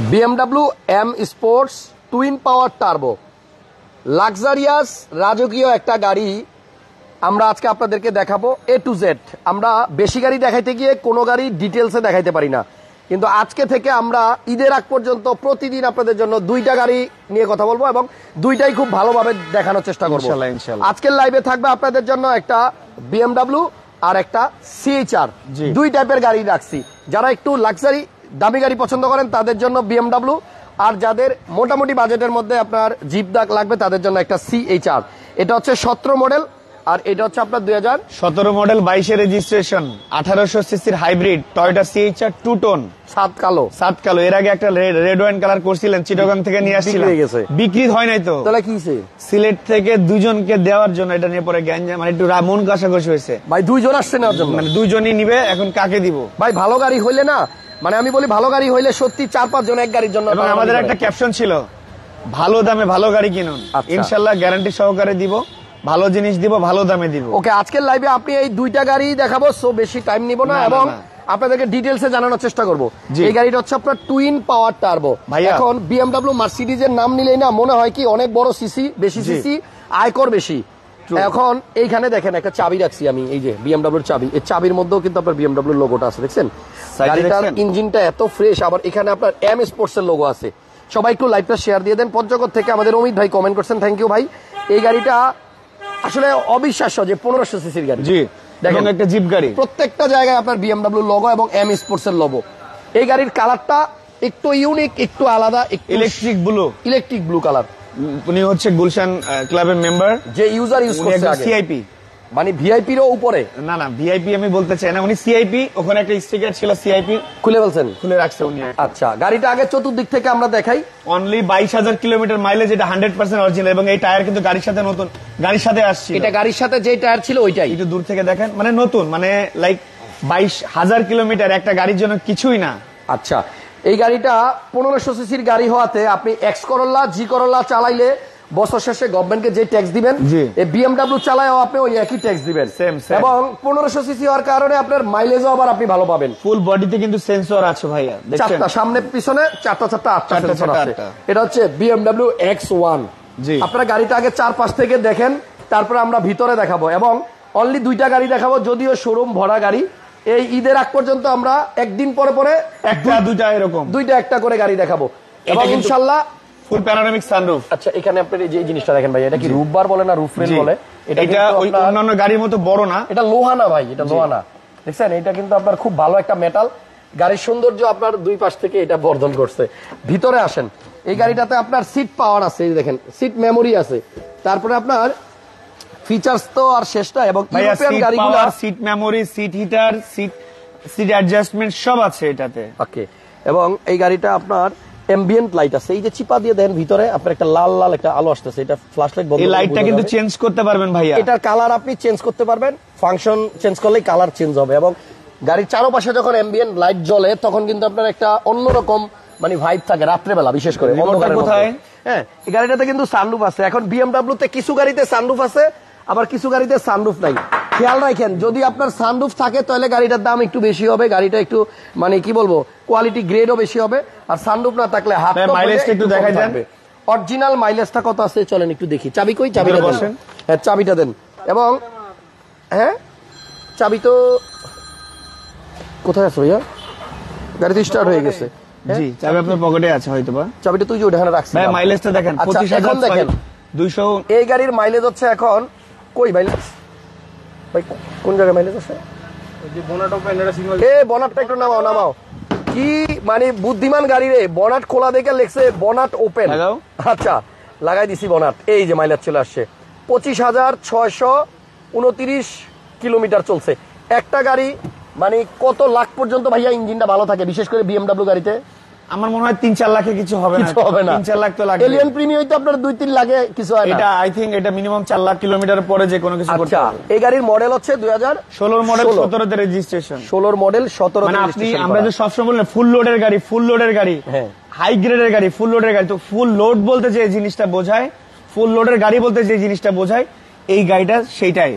BMW M sports twin পাওয়ার turbo luxurious রাজকীয় একটা গাড়ি আমরা আজকে আপনাদেরকে দেখাবো A to Z। আমরা বেশি গাড়ি দেখাইতে গিয়ে কোনো গাড়ি ডিটেলসে দেখাইতে পারি না, কিন্তু আজকে থেকে আমরা ঈদের আগ পর্যন্ত প্রতিদিন আপনাদের জন্য দুইটা গাড়ি নিয়ে কথা বলবো এবং দুইটাই খুব ভালোভাবে দেখানোর চেষ্টা করবো। আজকের লাইভে থাকবে আপনাদের জন্য একটা BMW আর একটা CHR, দুই টাইপের গাড়ি রাখছি। যারা একটু লাক্সারি দামি গাড়ি পছন্দ করেন তাদের জন্য BMW, আর যাদের মোটামুটি বাজেটের মধ্যে আপনার জিপ লাগবে তাদের জন্য একটা CHR। এটা হচ্ছে 17 মডেল আর এটা হচ্ছে আপনার 2017 মডেল 22 রেজিস্ট্রেশন 1800 সিসির হাইব্রিড টয়োটা CHR 2 টোন সাত কালো। এর আগে একটা রেড ওয়াইন কালার করছিলেন, চিটাগাং থেকে নিয়ে আসছিলেন, বিক্রি হয় নাই তো। তাহলে কি সিলেট থেকে দুজনকে দেওয়ার জন্য এটা নিয়ে পরে গ্যাঞ্জাম, মানে একটু মন কষাকষি হয়েছে। ভাই দুইজন আসছে নেওয়ার জন্য, মানে দুইজনই নিবে, এখন কাকে দিব? ভাই ভালো গাড়ি হইলে না, মানে আমি বলি ভালো গাড়ি হইলে সত্যি 4-5 জন এক গাড়ির জন্য। এবং আমাদের একটা ক্যাপশন ছিল, ভালো দামে ভালো গাড়ি কিনুন, ইনশাআল্লাহ গ্যারান্টি সহকারে দিব, ভালো জিনিস দিব, ভালো দামে দিব। ওকে, আজকের লাইভে আপনি এই দুইটা গাড়ি দেখাবো, সো বেশি টাইম নিব না এবং আপনাদেরকে ডিটেইলসে জানানোর চেষ্টা করব। এই গাড়িটা হচ্ছে আপনার টুইন পাওয়ার টার্বো। এখন BMW মার্সিডিজ এর নাম নিলেই না মনে হয় কি অনেক বড় সিসি, বেশি সিসি, আয়কর বেশি। এখন এইখানে দেখেন একটা চাবি রাখছি আমি, এই যে BMW এর চাবি, এই চাবির মধ্যেও কিন্তু আপনার BMW এর লোগোটা আছে, দেখছেন? গাড়িটার ইঞ্জিনটা এত ফ্রেশ, আবার এখানে আপনার M স্পোর্টস এর লোগো আছে। সবাই একটু লাইভটা শেয়ার দিয়ে দেন। পঞ্চগড় থেকে আমাদের অমিত ভাই কমেন্ট করছেন, থ্যাংক ইউ ভাই। এই গাড়িটা আসলে অবিশ্বাস্য যে 1500 সিসির গাড়ি। জি, দেখেন একটা জিপ গাড়ি, প্রত্যেকটা জায়গায় আপনার BMW লোগো এবং M স্পোর্টস এর লোগো। এই গাড়ির কালারটা একটু ইউনিক, একটু আলাদা, ইলেকট্রিক ব্লু কালার। উনি হচ্ছে গুলশান ক্লাবের মেম্বার, যে ইউজার ইউজ করছে আগে, CIP, মানে VIP রও উপরে। না VIP আমি বলতে চাই না, উনি CIP, ওখানে একটা স্টিকার ছিল CIP, খুলে বলছেন, খুলে রাখছে উনি। আচ্ছা, গাড়িটা আগে চতুর্দিক থেকে আমরা দেখাই। অনলি 22,000 কিলোমিটার মাইলেজ, এটা 100% অরিজিনাল এবং এই টায়ার কিন্তু গাড়ির সাথে নতুন, গাড়ির সাথে আসছে। এটা গাড়ির সাথে যে টায়ার ছিল ওইটাই, একটু দূর থেকে দেখেন, মানে নতুন, মানে লাইক 22,000 কিলোমিটার একটা গাড়ির জন্য কিছুই না। আচ্ছা, এই গাড়িটা 1500 সিসির গাড়ি হওয়াতে আপনি এক্স করোলা, জি করোলা চালাইলে বছর শেষে গভর্নমেন্টকে যে ট্যাক্স দিবেন, এই BMW চালায়ও আপনি ওই একই ট্যাক্স দিবেন। এবং 1500 সিসি হওয়ার কারণে আপনার মাইলেজও আবার আপনি ভালো পাবেন। ফুল বডিতে কিন্তু সেন্সর আছে ভাইয়া, দেখছেন? 4টা সামনে পিছনে, 8টা সেন্সর আছে। এটা হচ্ছে BMW X1। আপনারা গাড়িটা আগে 4-5 থেকে দেখেন, তারপরে আমরা ভিতরে দেখাবো এবং অনলি দুইটা গাড়ি দেখাবো, যদিও শোরুম ভরা গাড়ি। এই ঈদের আগ পর্যন্ত আমরা একদিন পরে পরে দুইটা একটা করে গাড়ি দেখাবো এবং ইনশাআল্লাহ ফুল প্যানোরামিক সানরুফ। আচ্ছা, এখানে আপনি যে জিনিসটা দেখেন ভাই, এটা কি রুফ বার বলে না রুফ রেল বলে? এটা ওই অন্যান্য গাড়ির মতো বড় না, এটা লোহা না ভাই, এটা লোহা না, দেখছেন? এটা কিন্তু আপনার খুব ভালো একটা মেটাল। গাড়ির সৌন্দর্য আপনার দুই পাশ থেকে এটা বর্ধন করছে। ভিতরে আসেন, এই গাড়িটাতে আপনার সিট পাওয়ার আছে, এই দেখেন সিট মেমোরি আছে, তারপরে আপনার ফিচার্স তো আর শেষ না। এবং ইউরোপিয়ান গাড়িগুলো seat memory, seat heater, seat adjustment সব আছে এটাতে। ওকে, এবং এই গাড়িটা আপনার অ্যাম্বিয়েন্ট লাইট আছে, এই যে চিপা দিয়ে দেন ভিতরে আপনার একটা লাল লাল একটা আলো আসতেছে, এটা ফ্ল্যাশ লাইট বন্ধ। এই লাইটটা কিন্তু চেঞ্জ করতে পারবেন ভাইয়া, এটার কালার আপনি চেঞ্জ করতে পারবেন, ফাংশন চেঞ্জ করলেই কালার চেঞ্জ হবে। এবং গাড়ির চারপাশে যখন অ্যাম্বিয়েন্ট লাইট জ্বলে তখন কিন্তু আপনার একটা অন্যরকম মানে ভাইব থাকে রাত্রেবেলা, বিশেষ করে অন্ধকারের মধ্যে। হ্যাঁ, এই গাড়িটাতে কিন্তু সানরুফ আছে। এখন BMW তে কিছু গাড়িতে সানরুফ আছে, আবার কিছু গাড়িতে সানরুফ নাই। খেয়াল রাখেন, যদি আপনার সানরুফ থাকে তাহলে গাড়িটার দাম একটু বেশি হবে, গাড়িটা একটু মানে কি বলবো কোয়ালিটি গ্রেডও বেশি হবে। আর সানরুফ না থাকলে হাত মাইলেজটা একটু দেখাই দেন। অরিজিনাল মাইলেজটা কত আছে চলেন একটু দেখি। চাবি কই? চাবিটা দেন। হ্যাঁ, চাবিটা দেন। এবং হ্যাঁ, চাবি তো কোথায় আছে ভাইয়া? গাড়ি তো স্টার্ট হয়ে গেছে। জি, চাবি আপনার পকেটে আছে হয়তোবা। চাবিটা তুই যে ওখানে রাখছিস। ভাই মাইলেজটা দেখেন, 25,000 দেখেন 200। এই গাড়ির মাইলেজ হচ্ছে এখন কই মাইলেজ ভাই, কোন জায়গায় মাইলেজ আছে? ওই যে বনাট ওপেন, এটা সিগন্যাল। বনাটটা একটু নামাও। কি মানে বুদ্ধিমান গাড়ি রে, বনাট খোলা দেখে লেখছে বনাট ওপেন। আচ্ছা, লাগাই দিছি বনাট। এই যে মাইলেজ চলে আসছে 25,629 কিলোমিটার চলছে। একটা গাড়ি মানে কত লাখ পর্যন্ত ভাইয়া ইঞ্জিনটা ভালো থাকে, বিশেষ করে BMW গাড়িতে? আমার মনে হয় 3-4 লাখে কিছু হবে না। 3-4 লাখ তো লাগবে। এলিয়ন প্রিমিয়াম তো আপনার 2-3 লাখে কিছু হয় না। এটা আই থিংক এটা মিনিমাম 4 লাখ কিলোমিটার পরে যে কোনো কিছু করতে হবে। এই গাড়ির মডেল হচ্ছে 2016 মডেল, 17 তে রেজিস্ট্রেশন। 16 মডেল, 17 মানে আপনি আমরা যে সবসময় বলেন ফুল লোডের গাড়ি, হ্যাঁ হাই গ্রেডের গাড়ি, ফুল লোডের গাড়ি। তো ফুল লোড বলতে যে জিনিসটা বোঝায়, ফুল লোডের গাড়ি বলতে যে জিনিসটা বোঝায়, এই গাড়িটা সেইটাই।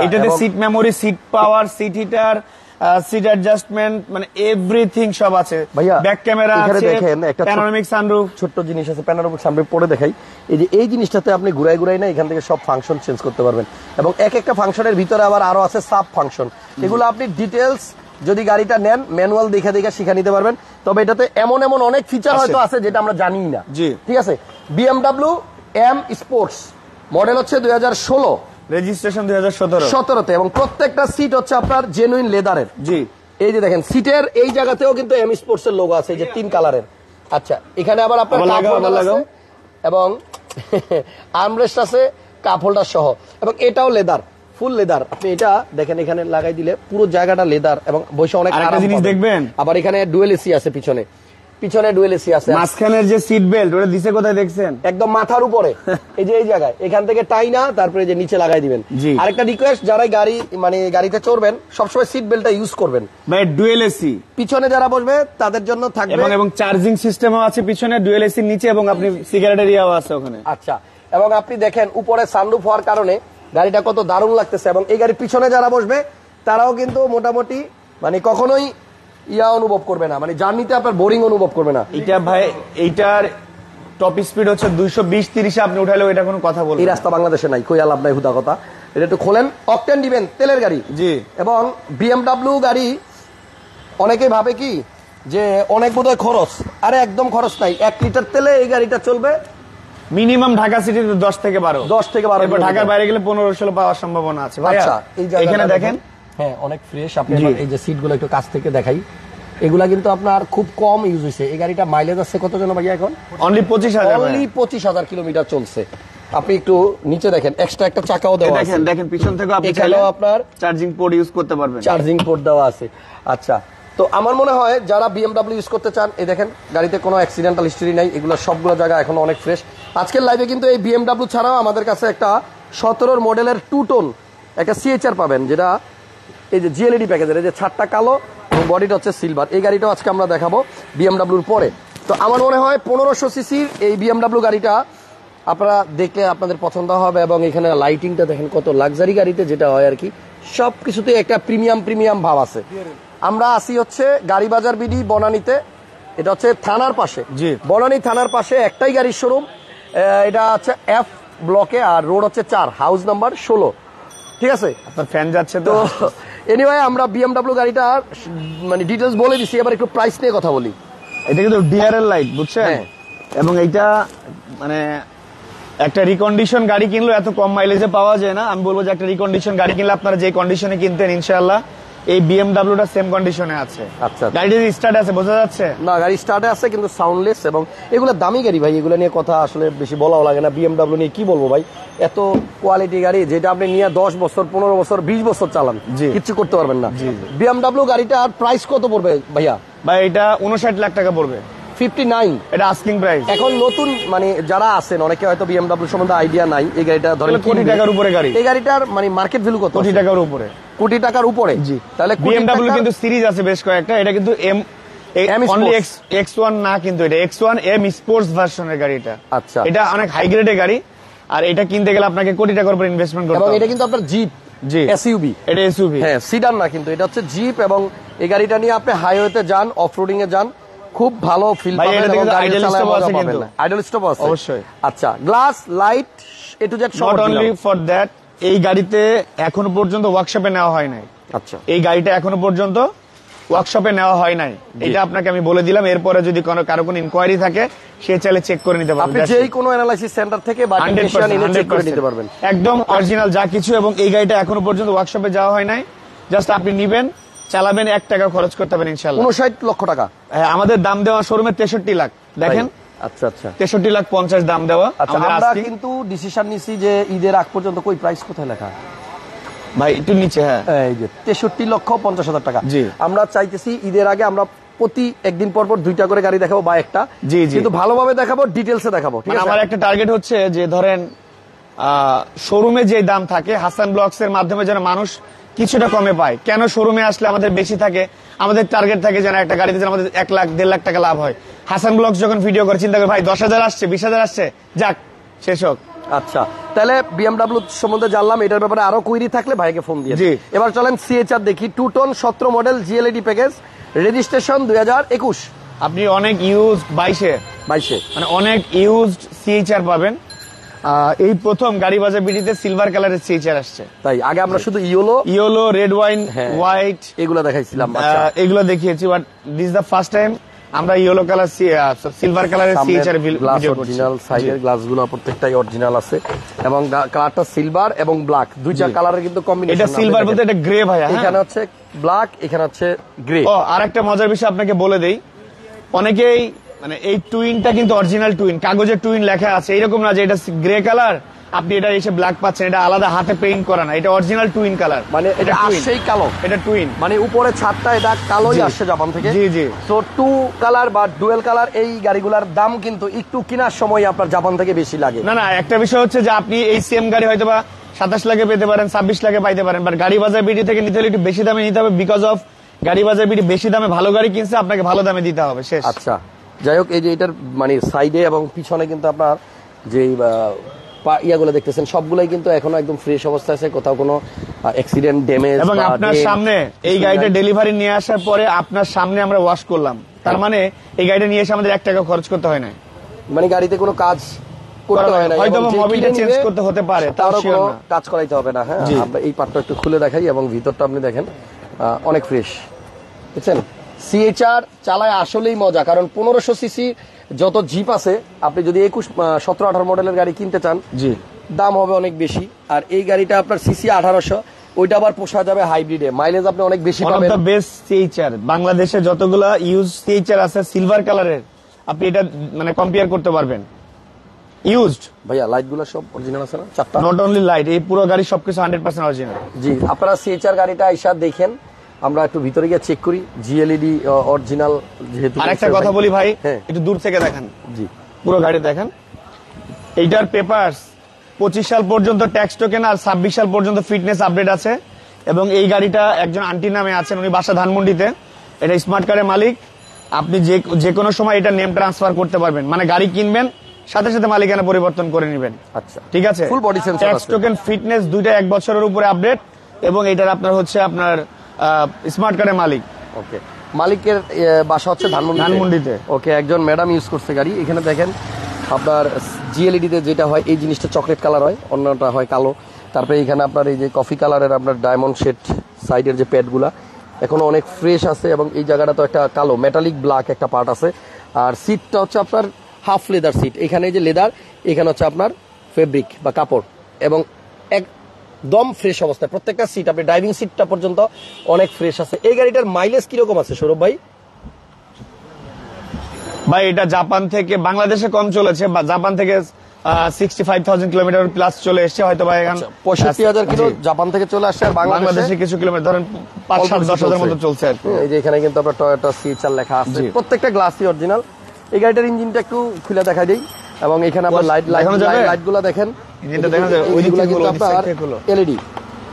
এটাতে seat memory, seat power, seat heater, seat adjustment, মানে এভরিথিং সব আছে ভাইয়া। ব্যাক ক্যামেরা এখানে আছে, দেখেন একটা প্যানোরামিক সানরুফ, ছোট্ট জিনিস আছে, প্যানোরামিক সানরুফ পরে দেখাই। এই যে এই জিনিসটাতে আপনি ঘুরাই ঘুরাই না এখান থেকে সব ফাংশন চেঞ্জ করতে পারবেন, এবং এক একটা ফাংশনের ভিতরে আবার আরো আছে সাব ফাংশন। এগুলো আপনি ডিটেলস যদি গাড়িটা নেন ম্যানুয়াল দেখে দেখে শিখে নিতে পারবেন। তবে এটাতে এমন এমন অনেক ফিচার হয়তো আছে যেটা আমরা জানি না। জি। ঠিক আছে। BMW M স্পোর্টস মডেল হচ্ছে 2016, রেজিস্ট্রেশন 2017 এবং প্রত্যেকটা সিট হচ্ছে আপনার জেনুইন লেদারের। জি। এই যে দেখেন সিটের এই জায়গাতেও কিন্তু এম স্পোর্টস এর লোগো আছে, এই যে 3 কালারের। আচ্ছা, এখানে আবার আপনার কাপ হোল্ডার আছে এবং আর্মরেস্ট আছে কাপ হোল্ডার সহ, এবং এটাও লেদার, ফুল লেদার। আপনি এটা দেখেন এখানে লাগাই দিলে পুরো জায়গাটা লেদার এবং বসে অনেক আরাম জিনিস দেখবেন। আবার এখানে ডুয়েল এসি আছে, পিছনে ডুয়েল এসি আছে। মাঝখানের যে সিট বেল্ট ওটা দিছে কোথায় দেখছেন? একদম মাথার উপরে, এই যে এই জায়গায়, এখান থেকে টাইনা তারপরে যে নিচে লাগাই দিবেন। আরেকটা রিকোয়েস্ট, যারা গাড়ি মানে গাড়িতে চড়বেন সবসময় সিট বেল্টটা ইউজ করবেন। ভাই ডুয়েল এসি পিছনে যারা বসবে তাদের জন্য থাকবে, এবং চার্জিং সিস্টেমও আছে পিছনে ডুয়েল এসির নিচে, এবং আপনি সিগারেটের ইয়াও আছে ওখানে। আচ্ছা, এবং আপনি দেখেন উপরে সানরুফ হওয়ার কারণে গাড়িটা কত দারুণ লাগতেছে, এবং এই গাড়ির পিছনে যারা বসবে তারাও কিন্তু মোটামুটি মানে কখনোই ইয়া অনুভব করবে না, মানে জার্নিতে আপনার বোরিং অনুভব করবে না। এটা ভাই এইটার টপ স্পিড হচ্ছে 220-30 আপনি উঠালেও এটা কোনো কথা বলবেন। এই রাস্তা বাংলাদেশে নাই, কই লাভ নাই হুদা কথা। এটা একটু খোলেন, অকটেন দিবেন, তেলের গাড়ি। জি। এবং BMW গাড়ি অনেকেই ভাবে কি যে অনেক বোধহয় খরচ, আরে একদম খরচ নাই। 1 লিটার তেলে এই গাড়িটা চলবে মিনিমাম ঢাকা সিটিতে 10 থেকে 12, 10 থেকে 12। এরপর ঢাকার বাইরে গেলে 15-16 পাওয়ার সম্ভাবনা আছে। আচ্ছা, এখানে দেখেন, হ্যাঁ অনেক ফ্রেশ। আপনি এই যে সিটগুলো একটু কাছ থেকে দেখাই, এগুলা কিন্তু আপনার খুব কম ইউজ হয়েছে। এই গাড়িটা মাইলেজ আছে কত যেন ভাইয়া এখন? অনলি 25,000 কিলোমিটার চলছে। আপনি একটু নিচে দেখেন, এক্সট্রা একটা চাকাও দেওয়া আছে। দেখেন পিছন থেকে আপনি এখানেও আপনার চার্জিং পোর্ট ইউজ করতে পারবেন, চার্জিং পোর্ট দেওয়া আছে। আচ্ছা, তো আমার মনে হয় যারা BMW ইউজ করতে চান, এই দেখেন গাড়িতে কোনো অ্যাক্সিডেন্টাল হিস্টরি নাই, এগুলো সবগুলো জায়গা এখন অনেক ফ্রেশ। আজকের লাইভে কিন্তু এই BMW ছাড়াও আমাদের কাছে একটা 17 মডেলের 2 টোন একটা CHR পাবেন, যেটা এই যে GLED প্যাকেজের, এই যে ছাদটা কালো এবং বডিটা হচ্ছে সিলভার। এই গাড়িটাও আজকে আমরা দেখাবো BMW-র পরে। তো আমার মনে হয় 1500 সিসির এই BMW গাড়িটা আপনারা দেখলে আপনাদের পছন্দ হবে, এবং এখানে লাইটিংটা দেখেন কত লাক্সারি গাড়িতে যেটা হয় আর কি, সব কিছুতে একটা প্রিমিয়াম ভাব আছে। আমরা আসি হচ্ছে গাড়ি বাজার বিডি বনানীতে, এটা হচ্ছে থানার পাশে, বনানী থানার পাশে একটাই গাড়ির শোরুম, এটা হচ্ছে F ব্লকে, আর রোড হচ্ছে 4, হাউস নাম্বার 16। ঠিক আছে, আপনার ফ্যান যাচ্ছে তো এনিওয়ে আমরা BMW গাড়িটা মানে ডিটেলস বলে দিছি, এবার একটু প্রাইস নিয়ে কথা বলি। এটা কিন্তু ডিআরএল লাইট, বুঝছেন? এবং এইটা মানে একটা রিকন্ডিশন গাড়ি কিনলো এত কম মাইলেজে পাওয়া যায় না। আমি বলবো যে একটা রিকন্ডিশন গাড়ি কিনলে আপনারা যে কন্ডিশনে কিনতেন ইনশাআল্লাহ এই BMW-টা সেম কন্ডিশনে আছে। আচ্ছা, গাড়িটা স্টার্ট আছে, বোঝা যাচ্ছে না? গাড়ি স্টার্টে আছে কিন্তু সাউন্ডলেস, এবং এগুলো দামি গাড়ি ভাই, এগুলো নিয়ে কথা আসলে বেশি বলাও লাগে না। BMW নিয়ে কি বলবো ভাই, এত কোয়ালিটি গাড়ি যেটা আপনি নিয়ে 10 বছর 15 বছর 20 বছর চালান, কিচ্ছু করতে পারবেন না। BMW গাড়িটার প্রাইস কত পড়বে ভাইয়া? ভাই এটা 59 লাখ টাকা পড়বে। 59, এটা আস্কিং প্রাইস। এখন নতুন মানে যারা আছেন অনেকে হয়তো BMW সম্বন্ধে আইডিয়া নাই, এই গাড়িটা ধরেন কোটি টাকার উপরে গাড়ি। এই গাড়িটার মানে মার্কেট ভ্যালু কত? কোটি টাকার উপরে। কোটি টাকার উপরে? জি। তাহলে BMW কিন্তু সিরিজ আছে বেশ কয়েকটা, এটা কিন্তু অনলি X1 না, কিন্তু এটা X1 M স্পোর্টস ভার্সনের গাড়ি এটা। আচ্ছা, এটা অনেক হাই গ্রেডের গাড়ি, আর এটা কিনতে গেলে আপনাকে কোটি টাকার উপর ইনভেস্টমেন্ট করতে হবে। এবং এটা কিন্তু আপনার জিপ, জি SUV, এটা SUV, হ্যাঁ সিডান না, কিন্তু এটা হচ্ছে জিপ। এবং এই গাড়িটা নিয়ে আপনি হাইওয়েতে যান, অফরোডিং এ যান, খুব ভালো ফিল পাবেন এবং গাড়ি চালায় মজা পাবেন। আইডল স্টপ আছে অবশ্যই। আচ্ছা, glass light A to Z সব। নট অনলি ফর দ্যাট, এই গাড়িতে এখনো পর্যন্ত ওয়ার্কশপে নেওয়া হয় নাই। আচ্ছা, এই গাড়িটা এখনো পর্যন্ত ওয়ার্কশপে নেওয়া হয় নাই, এটা আপনাকে আমি বলে দিলাম। এরপরে যদি কারো কোনো ইনকোয়ারি থাকে সে চাইলে চেক করে নিতে পারবেন, আপনি যেই কোনো অ্যানালাইসিস সেন্টার থেকে বা টেকনিশিয়ান এনে চেক করে নিতে পারবেন, একদম অরিজিনাল যা কিছু। এবং এই গাড়িটা এখনো পর্যন্ত ওয়ার্কশপে যাওয়া হয় নাই, জাস্ট আপনি নিবেন, চালাবেন, 1 টাকা খরচ করতে পারেন ইনশাআল্লাহ। 59 লক্ষ টাকা আমাদের দাম দেওয়া শোরুমে 63 লাখ, দেখেন। আচ্ছা, 63,50,000 দাম দেওয়া। আমরা কিন্তু ডিসিশন নিছি যে ঈদের আগ পর্যন্ত কই প্রাইস কোথায় লেখা ভাই একটু নিচে, হ্যাঁ এই যে 63,50,000 টাকা। আমরা চাইতেছি ঈদের আগে আমরা প্রতি একদিন পর 2টা করে গাড়ি দেখাবো বা একটা, কিন্তু ভালোভাবে দেখাবো, ডিটেলসে দেখাবো। ঠিক আছে, আমার একটা টার্গেট হচ্ছে যে ধরেন শোরুমে যে দাম থাকে হাসান ব্লগস এর মাধ্যমে যেন মানুষ কিছুটা কমে পায়। কেন শোরুমে আসলে আমাদের বেশি থাকে, আমাদের টার্গেট থাকে যেন একটা গাড়িতে যেন আমাদের 1 লাখ 1.5 লাখ টাকা লাভ হয়। হাসান ব্লগস যখন ভিডিও করে চিন্তা করে ভাই 10,000 আসছে 20,000 আসছে, যাক শেষ হোক, আচ্ছা, তাহলে বিএমডব্লিউ সম্বন্ধে জানলাম, এটার ব্যাপারে আরো কুইরি থাকলে ভাইকে ফোন দিয়ে। জি। এবার চলেন সিএচআর দেখি। 2 টন 17 মডেল জিএলইডি প্যাকেজ, রেজিস্ট্রেশন 2021। আপনি অনেক ইউজ 22 মানে অনেক ইউজড সিএইচআর পাবেন। এই প্রথম গাড়ি বাজার বিডিতে সিলভার কালারের সিএইচআর আসছে। তাই আগে আমরা শুধু ইয়েলো, রেড ওয়াইন, হোয়াইট এগুলো দেখাইছিলাম, এগুলো দেখিয়েছি, but this the first time আমরা ইয়েলো কালার সিলভার কালারের সিএইচআর ভিডিও করছি। অরিজিনাল সাইডের গ্লাসগুলো প্রত্যেকটাই অরিজিনাল আছে এবং কালারটা সিলভার এবং ব্ল্যাক দুইটা কালারের কিন্তু কম্বিনেশন। এটা সিলভার বলতে এটা গ্রে ভাইয়া, এখানে হচ্ছে ব্ল্যাক, এখানে হচ্ছে গ্রে। ও আরেকটা মজার বিষয় আপনাকে বলে দেই, অনেকেই মানে এই টুইনটা কিন্তু অরিজিনাল টুইন, কাগজে টুইন লেখা আছে, এরকম না যে এটা গ্রে কালার আপনি এটা এসে ব্ল্যাক পাচ্ছেন, এটা আলাদা হাতে পেইন্ট করা না, এটা অরিজিনাল টুইন কালার, মানে এটা আসছেই কালো, এটা টুইন, মানে উপরে ছাদটা এটা কালোই আসছে জাপান থেকে। জি জি। সো 2 কালার বা ডুয়েল কালার এই গাড়িগুলোর দাম কিন্তু একটু কেনার সময় আপনার জাপান থেকে বেশি লাগে। না একটা বিষয় হচ্ছে যে আপনি এই সেম গাড়ি হয়তো বা 27 লাখে পেতে পারেন, 26 লাখে পাইতে পারেন, বাট গাড়ি বাজার বিডি থেকে নিতে হলে একটু বেশি দামে নিতে হবে, বিকজ অফ গাড়ি বাজার বিডি বেশি দামে ভালো গাড়ি কিনছে, আপনাকে ভালো দামে দিতে হবে, শেষ। আচ্ছা, যাই হোক, এই যে এটার মানে সাইডে এবং পিছনে কিন্তু আপনার যে ইয়াগুলো দেখতেছেন সবগুলাই কিন্তু এখনো একদম ফ্রেশ অবস্থায় আছে, কোথাও কোনো অ্যাক্সিডেন্ট ড্যামেজ। এবং আপনার সামনে এই গাড়িটা ডেলিভারি নিয়ে আসার পরে আপনার সামনে আমরা ওয়াশ করলাম, তার মানে এই গাড়িটা নিয়ে এসে আমাদের 1 টাকা খরচ করতে হয় না, মানে গাড়িতে কোনো কাজ করতে হয় না, হয়তো মোবিলটা চেঞ্জ করতে হতে পারে, তারও কোনো কাজ করাইতে হবে না। হ্যাঁ, আমরা এই পার্টটা একটু খুলে দেখাই এবং ভিতরটা আপনি দেখেন অনেক ফ্রেশ, বুঝছেন। সিএচআর চালায় আসলেই মজা, কারণ 1500 সিসি যত জিপ আছে, আপনি যদি 21, 17, 18 মডেলের গাড়ি কিনতে চান, জি, দাম হবে অনেক বেশি। আর এই গাড়িটা আপনার সিসি 1800, ওইটা আবার পোষা যাবে হাইব্রিডে, মাইলেজ আপনি অনেক বেশি পাবেন। বেস্ট সিএইচআর বাংলাদেশে যতগুলা ইউজ সিএইচআর আছে সিলভার কালারের, আপনি এটা মানে কম্পেয়ার করতে পারবেন। ইউজড ভাইয়া লাইটগুলো সব অরিজিনাল আছে না? 4টা, নট অনলি লাইট, এই পুরো গাড়ি সবকিছু 100% অরিজিনাল। জি, আপনারা সিএচআর গাড়িটা আইসা দেখেন, আমরা একটু ভিতরে গিয়ে চেক করি। জিএলইডি অরিজিনাল যেহেতু। আরেকটা কথা বলি ভাই, একটু দূর থেকে দেখেন, জি পুরো গাড়ি দেখেন। এইটার পেপারস 25 সাল পর্যন্ত ট্যাক্স টোকেন আর 26 সাল পর্যন্ত ফিটনেস আপডেট আছে, এবং এই গাড়িটা একজন আন্টি নামে আছেন, উনি বাসা ধানমন্ডিতে, এটা স্মার্ট কার্ডের মালিক। আপনি যে কোনো সময় এটা নেম ট্রান্সফার করতে পারবেন, মানে গাড়ি কিনবেন সাথে সাথে মালিকানা পরিবর্তন করে নেবেন। আচ্ছা, ঠিক আছে। Full body sensor, tax token, fitness দুইটা 1 বছরের উপরে আপডেট, এবং এটার আপনার হচ্ছে আপনার স্মার্ট কার্ডের মালিক। ওকে, মালিকের বাসা হচ্ছে ধানমন্ডিতে। ওকে, একজন ম্যাডাম ইউজ করছে গাড়ি। এখানে দেখেন আপনার জিএলইডি তে যেটা হয়, এই জিনিসটা চকলেট কালার হয়, অন্যটা হয় কালো। তারপরে এখানে আপনার এই যে কফি কালারের আপনার ডায়মন্ড শেড সাইডের যে প্যাডগুলা এখনো অনেক ফ্রেশ আছে, এবং এই জায়গাটা তো একটা কালো মেটালিক ব্ল্যাক একটা পার্ট আছে। আর সিটটা হচ্ছে আপনার হাফ লেদার সিট, এখানে যে লেদার, এখানে হচ্ছে আপনার ফেব্রিক বা কাপড়, এবং একদম ফ্রেশ অবস্থায় প্রত্যেকটা সিট। আপনি ড্রাইভিং সিটটা পর্যন্ত অনেক ফ্রেশ আছে। এই গাড়িটার মাইলেজ কিরকম আছে সৌরভ ভাই? ভাই এটা জাপান থেকে বাংলাদেশে কম চলেছে, জাপান থেকে 65,000 কিলোমিটার প্লাস চলে এসছে, হয়তো ভাই 65,000 কিলো জাপান থেকে চলে আসছে। আর বাংলাদেশে কিছু কিলোমিটার ধরেন 5-7-10,000 মতো চলছে আর কি। এই যে এখানে কিন্তু আপনার টয়োটা সিএচআর লেখা আছে, প্রত্যেকটা গ্লাসই অরিজিনাল। এই গাড়িটার ইঞ্জিনটা একটু খুলে দেখা দেই, এবং এখানে আপনার লাইটগুলো দেখেন, ওইগুলো কিন্তু আপনার এলইডি,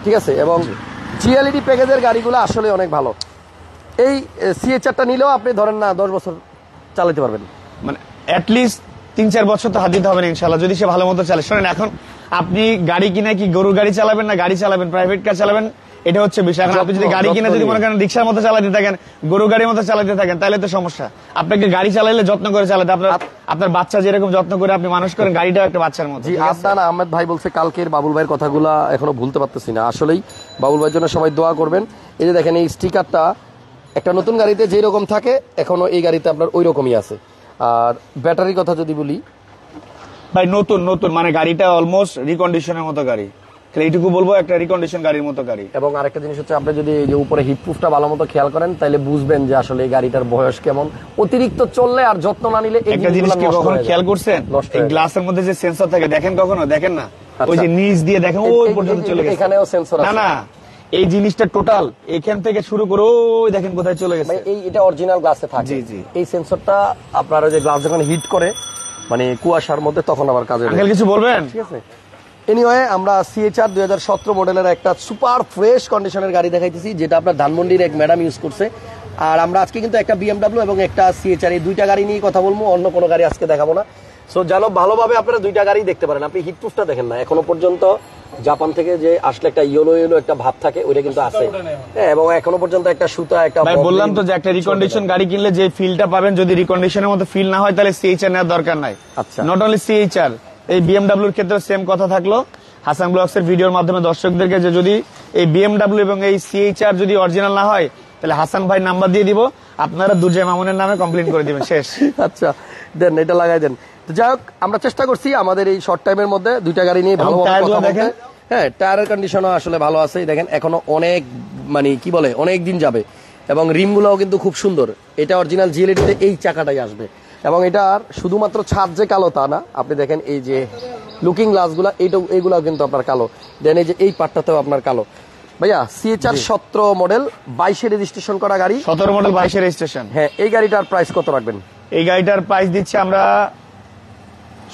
ঠিক আছে। এবং জিএলইডি প্যাকেজের গাড়িগুলো আসলে অনেক ভালো। এই সিএচআরটা নিলেও আপনি ধরেন না 10 বছর চালাতে পারবেন, মানে অ্যাটলিস্ট 3-4 বছর তো হাত দিতে হবে না ইনশাল্লাহ, যদি সে ভালো মতো চালে। শোনেন, এখন আপনি গাড়ি কিনে কি গরুর গাড়ি চালাবেন না গাড়ি চালাবেন, প্রাইভেট কার চালাবেন, এটা হচ্ছে বিষয়। এখন আপনি যদি গাড়ি কিনে যদি মনে করেন রিক্সার মতো চালাতে থাকেন, গরু গাড়ির মতো চালাতে থাকেন, তাহলে তো সমস্যা। আপনাকে গাড়ি চালাইলে যত্ন করে চালাতে, আপনার বাচ্চা যেরকম যত্ন করে আপনি মানুষ করেন, গাড়িটাও একটা বাচ্চার মতো। জি, আদনান আহমেদ ভাই বলছে কালকের বাবুল ভাইয়ের কথাগুলো এখনো ভুলতে পারতেছি না। আসলেই বাবুল ভাইয়ের জন্য সবাই দোয়া করবেন। এই যে দেখেন, এই স্টিকারটা একটা নতুন গাড়িতে যেই রকম থাকে, এখনো এই গাড়িতে আপনার ওই রকমই আছে। আর ব্যাটারির কথা যদি বলি ভাই, নতুন মানে গাড়িটা অলমোস্ট রিকন্ডিশনের মতো গাড়ি, এইটুকু বলবো, একটা রিকন্ডিশন গাড়ির মতো গাড়ি। এবং আরেকটা জিনিস হচ্ছে, আপনি যদি এই যে উপরে হিটপ্রুফটা ভালো মতো খেয়াল করেন, তাহলে বুঝবেন যে আসলে এই গাড়িটার বয়স কেমন। অতিরিক্ত চললে আর যত্ন না নিলে একটা জিনিস কি কখনো খেয়াল করছেন, এই গ্লাসের মধ্যে যে সেন্সর থাকে দেখেন, কখনো দেখেন না? ওই যে নিচ দিয়ে দেখেন ওই পর্যন্ত চলে গেছে, এখানেও সেন্সর আছে। না এই জিনিসটা টোটাল এখান থেকে শুরু করে ওই দেখেন কোথায় চলে গেছে। এটা অরিজিনাল গ্লাসে থাকে। জি জি। এই সেন্সরটা আপনার ওই যে গ্লাস যখন হিট করে, মানে কুয়াশার মধ্যে, তখন আবার কাজে লাগে। কিছু বলবেন? ঠিক আছে। এনিওয়ে, আমরা সিএচআর 2017 মডেলের একটা সুপার ফ্রেশ কন্ডিশনের গাড়ি দেখাইতেছি, যেটা আপনার ধানমন্ডির এক ম্যাডাম ইউজ করছে। আর আমরা আজকে কিন্তু একটা বিএমডব্লিউ এবং একটা সিএচআর, এই দুইটা গাড়ি নিয়ে কথা বলবো, অন্য কোনো গাড়ি আজকে দেখাবো না। সো জানো ভালোভাবে আপনারা দুইটা গাড়ি দেখতে পারেন। আপনি হিটপ্রুফটা দেখেন না, এখনো পর্যন্ত জাপান থেকে যে আসলে একটা ইয়েলো একটা ভাব থাকে ওইটা কিন্তু আছে। হ্যাঁ, এবং এখনো পর্যন্ত একটা সুতা একটা ভাই বললাম তো যে একটা রিকন্ডিশন গাড়ি কিনলে যে ফিলটা পাবেন, যদি রিকন্ডিশনের মতো ফিল না হয় তাহলে সিএইচআর নেওয়ার দরকার নাই। আচ্ছা, নট অনলি সিএইচআর, এই বিএমডব্লিউর ক্ষেত্রে সেম কথা থাকলো। হাসান ব্লগস এর ভিডিওর মাধ্যমে দর্শকদেরকে যে যদি এই বিএমডব্লিউ এবং এই সিএইচআর যদি অরিজিনাল না হয় তাহলে হাসান ভাই নাম্বার দিয়ে দিব, আপনারা দুর্জয় মামুনের নামে কমপ্লেন করে দিবেন, শেষ। আচ্ছা দেন, এটা লাগাই দেন। তো যাই হোক, আমরা চেষ্টা করছি আমাদের এই শর্ট টাইমের মধ্যে দুইটা গাড়ি নিয়ে ভালো দেখেন। হ্যাঁ, টায়ারের কন্ডিশনও আসলে ভালো আছে, দেখেন এখনো অনেক মানে কি বলে অনেক দিন যাবে। এবং রিমগুলোও কিন্তু খুব সুন্দর। এটা অরিজিনাল জিএলইডিতে এই চাকাটাই আসবে। এবং এটার শুধুমাত্র ছাদ যে কালো তা না, আপনি দেখেন এই যে লুকিং গ্লাসগুলো এইগুলাও কিন্তু আপনার কালো। দেন এই যে এই পার্টটাতেও আপনার কালো। ভাইয়া সিএইচআর 17 মডেল 22 রেজিস্ট্রেশন করা গাড়ি, 17 মডেল 22 রেজিস্ট্রেশন। হ্যাঁ, এই গাড়িটার প্রাইস কত রাখবেন? এই গাড়িটার প্রাইস দিচ্ছি আমরা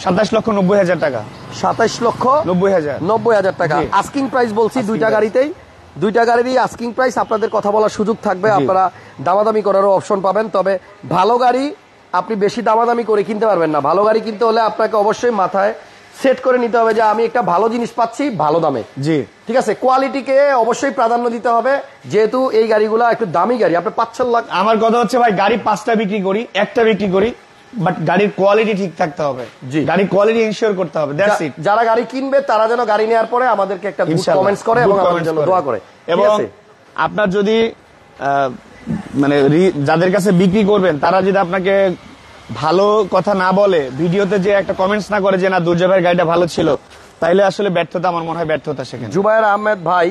27,90,000 টাকা। 27,90,000 টাকা আস্কিং প্রাইস বলছি। দুইটা গাড়িরই আস্কিং প্রাইস। আপনাদের কথা বলার সুযোগ থাকবে, আপনারা দামাদামি করারও অপশন পাবেন। তবে ভালো গাড়ি আপনি বেশি দামাদামি করে কিনতে পারবেন না। ভালো গাড়ি কিনতে হলে আপনাকে অবশ্যই মাথায় সেট করে নিতে হবে যে আমি একটা ভালো জিনিস পাচ্ছি ভালো দামে। জি, ঠিক আছে, কোয়ালিটিকে অবশ্যই প্রাধান্য দিতে হবে, যেহেতু এই গাড়িগুলো একটু দামি গাড়ি। আপনি 5-6 লাখ। আমার কথা হচ্ছে ভাই, গাড়ি 5টা বিক্রি করি, একটা বিক্রি করি, বাট গাড়ির কোয়ালিটি ঠিক থাকতে হবে। জি, গাড়ির কোয়ালিটি ইনশিওর করতে হবে, দ্যাটস ইট। যারা গাড়ি কিনবে তারা যেন গাড়ি নেওয়ার পরে আমাদেরকে একটা গুড কমেন্টস করে এবং আমাদের জন্য দোয়া করে। এবং আপনার যদি মানে যাদের কাছে বিক্রি করবেন তারা যদি আপনাকে ভালো কথা না বলে, ভিডিওতে যে একটা কমেন্টস না করে যে না দুর্জয় ভাইয়ের গাড়িটা ভালো ছিল, তাইলে আসলে ব্যর্থতা, আমার মনে হয় ব্যর্থতা সেখানে। জুবায়ের আহমেদ ভাই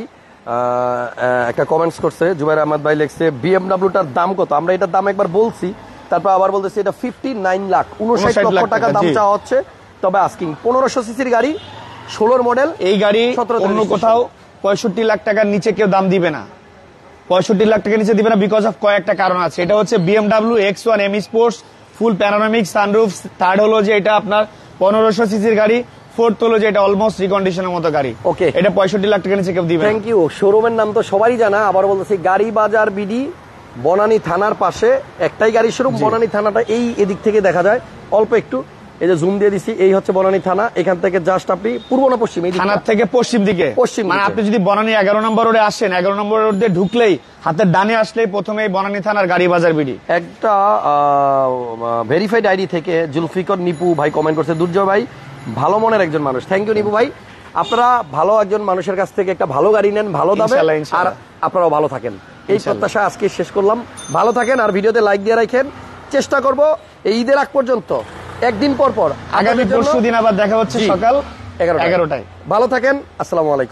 একটা কমেন্টস করছে। জুবায়ের আহমেদ ভাই লিখছে বিএমডব্লিউটার দাম কত? আমরা এটার দাম একবার বলছি, তারপর আবার বলতেছি এটা 59 লাখ 59 লক্ষ টাকা দাম চাওয়া হচ্ছে। তবে আস্কিং 1500 সিসির গাড়ি, 16 মডেল। এই গাড়ি অন্য কোথাও 65 লাখ টাকার নিচে কেউ দাম দিবে না। 65 লাখ টাকার নিচে দিবে না, বিকজ অফ কয়েকটা কারণ আছে। এটা হচ্ছে BMW X1 M sports, full panoramic sunroof. Third হলো যে এটা আপনার 1500 সিসির গাড়ি। ফোর্থ হলো যে এটা অলমোস্ট রিকন্ডিশনের মতো গাড়ি। ওকে, এটা 65 লাখ টাকার নিচে কেউ দিবে না। Thank you. শোরুমের নাম তো সবারই জানা, আবার বলতেছি গাড়ি বাজার বিডি, বনানী থানার পাশে একটাই গাড়ি শোরুম। বনানী থানাটা এই এদিক থেকে দেখা যায় অল্প একটু, এই যে জুম দিয়ে দিছি, এই হচ্ছে বনানী থানা। এখান থেকে জাস্ট আপনি পূর্ব না পশ্চিম, এই থানার থেকে পশ্চিম দিকে, মানে আপনি যদি বনানী 11 নম্বর রোডে আসেন, 11 নম্বর রোড দিয়ে ঢুকলেই হাতের ডানে আসলেই প্রথমে বনানী থানার গাড়ি বাজার বিডি। একটা ভেরিফাইড আইডি থেকে জুলফিকর নিপু ভাই কমেন্ট করছে, দুর্জয় ভাই ভালো মনের একজন মানুষ। থ্যাংক ইউ নিপু ভাই। আপনারা ভালো একজন মানুষের কাছ থেকে একটা ভালো গাড়ি নেন ভালো দামে, আর আপনারাও ভালো থাকেন, এই প্রত্যাশা আজকে শেষ করলাম। ভালো থাকেন, আর ভিডিওতে লাইক দিয়ে রাখেন। চেষ্টা করব এই ঈদের আগ পর্যন্ত একদিন পর পর, আগামী পরশু দিন আবার দেখা হচ্ছে সকাল 11টায়। ভালো থাকেন, আসসালামু আলাইকুম।